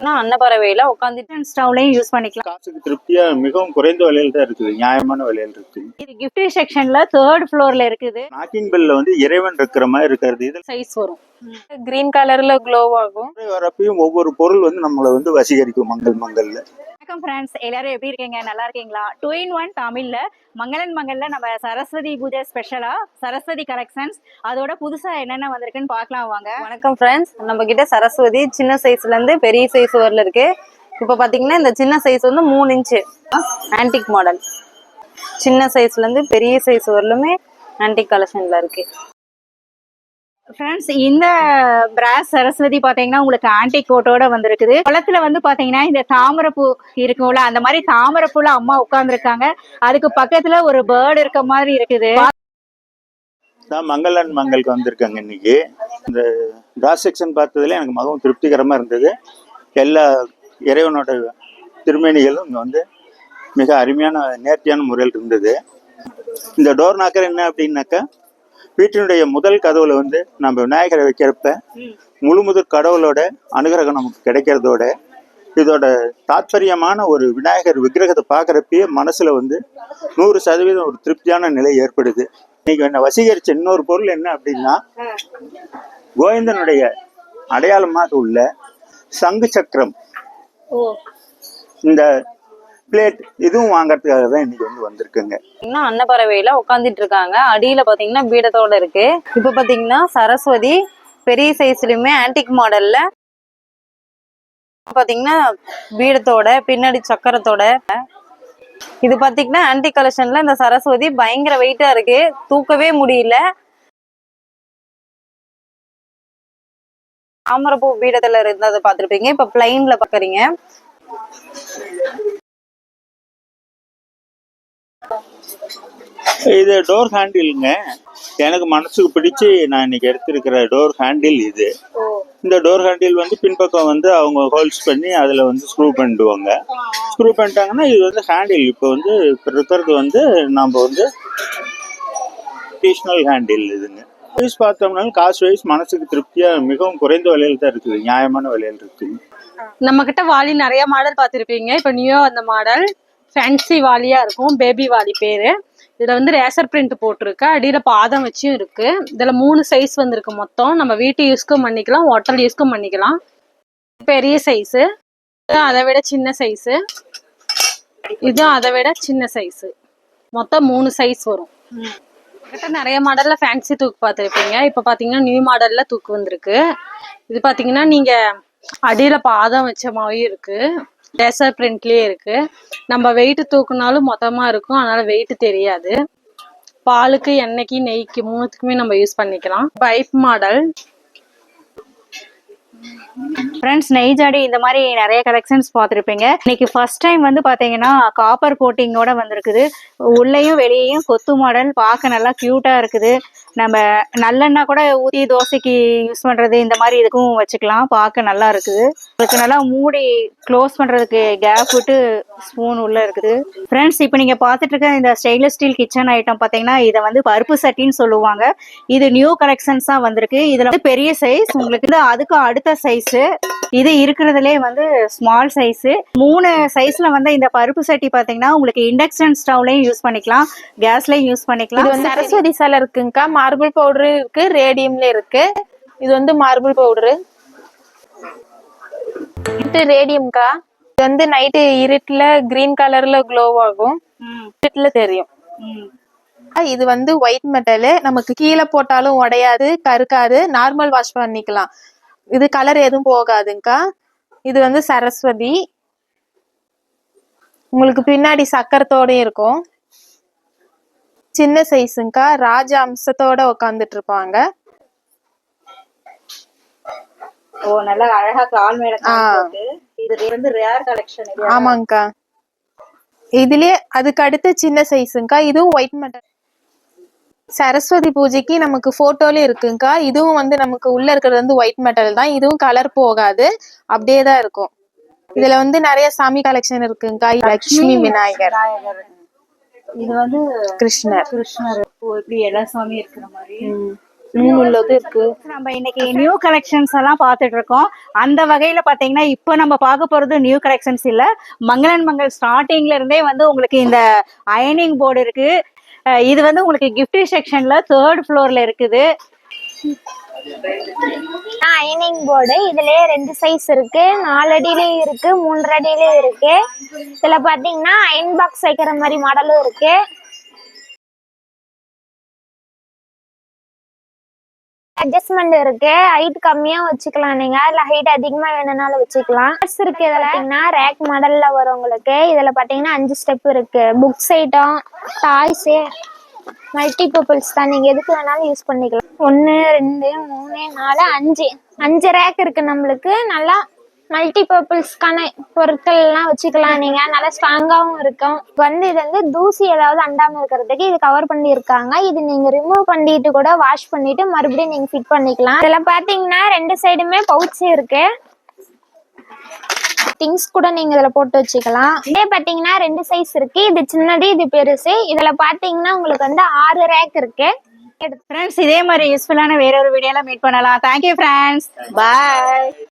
அன்னப்பறவையில உட்காந்துட்டு ஸ்டவ்லையும் யூஸ் பண்ணிக்கலாம். காசுக்கு திருப்தியா மிகவும் குறைந்த விலையில தான் இருக்குது, நியாயமான விலையில இருக்கு. இது கிஃப்ட் செக்ஷன்ல 3rd ஃப்ளோர்ல இருக்குது. நாக்கிங் பெல்ல வந்து இறைவன் இருக்கிற மாதிரி இருக்கிறது. இது சைஸ் வரும், கிரீன் கலர்ல க்ளோ ஆகும். வரப்பையும் ஒவ்வொரு பொருள் வந்து நம்மளை வந்து வசீகரிக்கும். மங்கல்ல. வணக்கம் ஃப்ரெண்ட்ஸ், எல்லாரும் எப்படி இருக்கீங்க? நல்லா இருக்கீங்களா? 2-in-1 தமிழ்ல மங்கள்ல நம்ம சரஸ்வதி பூஜை ஸ்பெஷலா சரஸ்வதி கலெக்ஷன்ஸ், அதோட புதுசா என்னென்ன வந்திருக்குன்னு பார்க்கலாம் வாங்க. வணக்கம் ஃப்ரெண்ட்ஸ், நம்ம கிட்ட சரஸ்வதி சின்ன சைஸ்ல இருந்து பெரிய சைஸ் வரல இருக்கு. இப்போ பாத்தீங்கன்னா இந்த சின்ன சைஸ் வந்து 3 இன்ச்சு ஆன்டிக் மாடல். சின்ன சைஸ்ல இருந்து பெரிய சைஸ் வரலுமே ஆன்டிக் கலெக்ஷன்ல இருக்கு. ஃப்ரெண்ட்ஸ், இந்த பிராஸ் சரஸ்வதி பாத்தீங்கன்னா உங்களுக்கு ஆன்டிக் கோட்டோட வந்திருக்குது. குளத்துல வந்து பாத்தீங்கன்னா இந்த தாமரைப்பூ இருக்கும்ல, அந்த மாதிரி தாமரைப்பூல அம்மா உட்கார்ந்துருக்காங்க. அதுக்கு பக்கத்துல ஒரு பேர்டு இருக்க மாதிரி இருக்குது. மங்களுக்கு வந்திருக்காங்க இன்னைக்கு. இந்த பிராஸ் செக்ஷன் பார்த்ததுல எனக்கு மிகவும் திருப்திகரமா இருந்தது. எல்லா இறைவனோட திருமேனிகளும் இங்க வந்து மிக அருமையான நேர்த்தியான முறையில் இருந்தது. இந்த டோர் நாக்கர் என்ன அப்படின்னாக்கா, வீட்டினுடைய முதல் கதவுல வந்து நம்ம விநாயகரை வைக்கிறப்ப முழுமுதற் கடவுளோட அனுகிரகம் நமக்கு கிடைக்கிறதோட, இதோட தாத்பரியமான ஒரு விநாயகர் விக்கிரகத்தை பார்க்குறப்பயே மனசுல வந்து 100% ஒரு திருப்தியான நிலை ஏற்படுது. இன்னைக்கு என்ன வசீகரிச்ச இன்னொரு பொருள் என்ன அப்படின்னா, கோவிந்தனுடைய அடையாளமாக உள்ள சங்கு சக்கரம், இந்த பிளேட், இதுவும் வாங்கறதுக்காக தான் இன்னைக்கு வந்து வந்திருக்குங்க. அன்னப்பறவையில உட்காந்துட்டு இருக்காங்க. அடியில பாத்தீங்கன்னா பீடத்தோட இருக்கு. இப்ப பாத்தீங்கன்னா சரஸ்வதி பெரிய சைஸ்லயுமே ஆன்டிக் மாடல்ல பாத்தீங்கன்னா பீடத்தோட பின்னாடி சக்கரத்தோட. இது பாத்தீங்கன்னா ஆன்டிக் கலெக்ஷன்ல இந்த சரஸ்வதி பயங்கர வெயிட்டா இருக்கு, தூக்கவே முடியல. தாமரைப்பூ பீடத்துல இருந்ததை பாத்திருப்பீங்க, இப்ப பிளைன்ல பாக்குறீங்க. இது டோர் ஹேண்டிலுங்க. எனக்கு மனசுக்கு பிடிச்சு நான் இன்னைக்கு எடுத்திருக்கிற டோர் ஹேண்டில் இது. இந்த டோர் ஹேண்டில் வந்து பின்பக்கம் வந்து அவங்க ஹோல்ஸ் பண்ணி அதில் வந்து ஸ்க்ரூ பண்ணிடுவாங்க. ஸ்க்ரூ பண்ணிட்டாங்கன்னா இது வந்து ஹேண்டில் இப்போ வந்து இருக்கிறது வந்து நம்ம வந்து ட்ரெடிஷ்னல் ஹேண்டில் இதுங்க. வைஸ் பார்த்தோம்னாலும் காசு வைஸ் மனசுக்கு திருப்தியாக மிகவும் குறைந்த விலையில் தான் இருக்குது, நியாயமான விலையில் இருக்குது. நம்ம கிட்ட வாலி நிறைய மாடல் பார்த்துருப்பீங்க. இப்போ நியூ அந்த மாடல் ஃபேன்சி வாலியா இருக்கும், பேபி வாலி பேரு. இதுல வந்து ரேசர் பிரிண்ட் போட்டிருக்கு, அடியில பாதம் வச்சும் இருக்கு. இதுல 3 சைஸ் வந்திருக்கு மொத்தம். நம்ம வீட்டு யூஸ்க்கும் பண்ணிக்கலாம், ஹோட்டல் யூஸ்க்கும் பண்ணிக்கலாம். பெரிய சைஸு, அதை விட சின்ன சைஸு, இதுவும் அதை விட சின்ன சைஸு, மொத்தம் 3 சைஸ் வரும். கிட்ட நிறைய மாடல்ல ஃபேன்சி தூக்கு பார்த்துருப்பீங்க. இப்போ பாத்தீங்கன்னா நியூ மாடல்ல தூக்கு வந்திருக்கு. இது பாத்தீங்கன்னா நீங்க அடியில பாதம் வச்ச மாதிரி இருக்கு, லேசர் பிரிண்ட்லயே இருக்கு. நம்ம வெயிட் தூக்குனாலும் மொத்தமா இருக்கும், அதனால வெயிட் தெரியாது. பாலுக்கு, எண்ணெய்க்கு, நெய்க்கு 3த்துக்குமே நம்ம யூஸ் பண்ணிக்கலாம். Pipe model. ஃப்ரெண்ட்ஸ், நெய் ஜாடி இந்த மாதிரி நிறைய கலெக்ஷன்ஸ் பார்த்துருப்பீங்க. இன்னைக்கு ஃபர்ஸ்ட் டைம் வந்து பார்த்தீங்கன்னா காப்பர் கோட்டிங்கோட வந்திருக்குது. உள்ளேயும் வெளியேயும் கொத்து மாடல், பார்க்க நல்லா க்யூட்டாக இருக்குது. நம்ம நல்லெண்ணெய் கூட ஊற்றி தோசைக்கு யூஸ் பண்ணுறது, இந்த மாதிரி இதுக்கும் வச்சுக்கலாம். பார்க்க நல்லா இருக்குது. அதுக்கு நல்லா மூடி க்ளோஸ் பண்ணுறதுக்கு கேப் விட்டு ஸ்பூன் உள்ளே இருக்குது. ஃப்ரெண்ட்ஸ், இப்போ நீங்கள் பார்த்துட்டு இருக்க இந்த ஸ்டெயின்லெஸ் ஸ்டீல் கிச்சன் ஐட்டம் பார்த்தீங்கன்னா இதை வந்து பருப்பு சட்டின்னு சொல்லுவாங்க. இது நியூ கலெக்ஷன்ஸாக வந்திருக்கு. இதில் வந்து பெரிய சைஸ், உங்களுக்கு அதுக்கு அடுத்த சைஸ், இது இருக்கிறதுலே வந்து ஸ்மால் சைஸ். 3 சைஸ்ல வந்து இந்த பருப்பு சட்டி பாத்தீங்கன்னா உங்களுக்கு இண்டக்ஷன் ஸ்டவ்லயும் யூஸ் பண்ணிக்கலாம், கேஸ்லயும் யூஸ் பண்ணிக்கலாம். இது வந்து சரஸ்வதி சிலை இருக்குங்கக்கா, மார்பிள் பவுடர் இருக்கு, ரேடியம்ல இருக்கு. இது வந்து மார்பிள் பவுடரு, இது ரேடியம்க்கா. இது வந்து நைட்டு இருட்டுல கிரீன் கலர்ல க்ளோ ஆகும், இருட்டுல தெரியும். இது வந்து ஒயிட் மெட்டலு, நமக்கு கீழே போட்டாலும் உடையாது, கருக்காது, நார்மல் வாஷ் பண்ணிக்கலாம். இது கலர் எதுவும் போகாதுங்கக்கா. இது வந்து சரஸ்வதி, உங்களுக்கு பின்னாடி சக்கரத்தோடயும் இருக்கும். சின்ன சைஸுங்கக்கா, ராஜ அம்சத்தோட உட்காந்துட்டு இருப்பாங்க. ஓ, நல்லா அழகா கால் மேல போட்டு. இது வந்து ரேர் கலெக்ஷன். ஆமாங்கக்கா. இதுலயே அதுக்கு அடுத்து சின்ன சைஸுங்கக்கா, இதுவும் ஒயிட் மெட்டல். சரஸ்வதி பூஜைக்கு நமக்கு போட்டோல இருக்குங்கக்கா. இதுவும் வந்து நமக்கு உள்ள இருக்கிறது வந்து ஒயிட் மெட்டல் தான். இதுவும் கலர் போகாது, அப்படியே தான் இருக்கும். இதுல வந்து நிறைய சாமி கலெக்ஷன் இருக்குங்கக்கா. லட்சுமி, விநாயகர், இது வந்து கிருஷ்ணர். இப்படி எல்லா சாமி இருக்கிற மாதிரி. நூல் உள்ளது இருக்கு. நம்ம இன்னைக்கு நியூ கலெக்ஷன்ஸ் எல்லாம் பார்த்துட்டு இருக்கோம். அந்த வகையில பாத்தீங்கன்னா இப்போ நம்ம பார்க்க போறது நியூ கலெக்ஷன்ஸ் இல்ல, மங்களன் மங்கள் ஸ்டார்டிங்ல இருந்தே வந்து உங்களுக்கு இந்த அயனிங் போர்டு இருக்கு. இது வந்து உங்களுக்கு கிஃப்ட் செக்ஷன்ல 3rd ஃப்ளோர்ல இருக்குது. அயனிங் போர்டு இதுலயே 2 சைஸ் இருக்கு, 4 அடியிலயும் இருக்கு, 3 அடியிலயும் இருக்கு. இதுல பாத்தீங்கன்னா அயன் பாக்ஸ் வைக்கிற மாதிரி மாடலும் இருக்கு. அட்ஜஸ்ட்மெண்ட் இருக்கு, ஹைட் கம்மியா வச்சுக்கலாம் நீங்க, இல்ல ஹைட் அதிகமா வேணும்னாலும் வச்சுக்கலாம். இருக்கு இதுல பாத்தீங்கன்னா ரேக் மாடல்ல வரும் உங்களுக்கு. இதுல பாத்தீங்கன்னா 5 ஸ்டெப் இருக்கு. Books item, toys, multi purpose தான், நீங்க எதுக்கு வேணாலும் யூஸ் பண்ணிக்கலாம். 1 2 3 4 5 ரேக் இருக்கு நம்மளுக்கு. நல்லா மல்டி பர்பஸ்க்கான பொருட்கள் எல்லாம் வச்சுக்கலாம் நீங்க, நல்லா ஸ்ட்ராங்காவும் இருக்கும். இது வந்து தூசி ஏதாவது அண்டாம இருக்கிறதுக்கு இது கவர் பண்ணி இருக்காங்க. இது நீங்க ரிமூவ் பண்ணிட்டு கூட வாஷ் பண்ணிட்டு மறுபடியும் நீங்க ஃபிட் பண்ணிக்கலாம். இதுல பாத்தீங்கன்னா 2 சைடுமே பவுச் இருக்கு, திங்ஸ் கூட நீங்க இதுல போட்டு வச்சுக்கலாம். இதே பாத்தீங்கன்னா 2 சைஸ் இருக்கு, இது சின்னது இது பெருசு. இதுல பாத்தீங்கன்னா உங்களுக்கு வந்து 6 ரேக் இருக்கு. ஃப்ரெண்ட்ஸ் இதே மாதிரி யூஸ்ஃபுல்லான வேற ஒரு வீடியோல மீட் பண்ணலாம். தேங்க்யூ ஃப்ரெண்ட்ஸ், பாய்.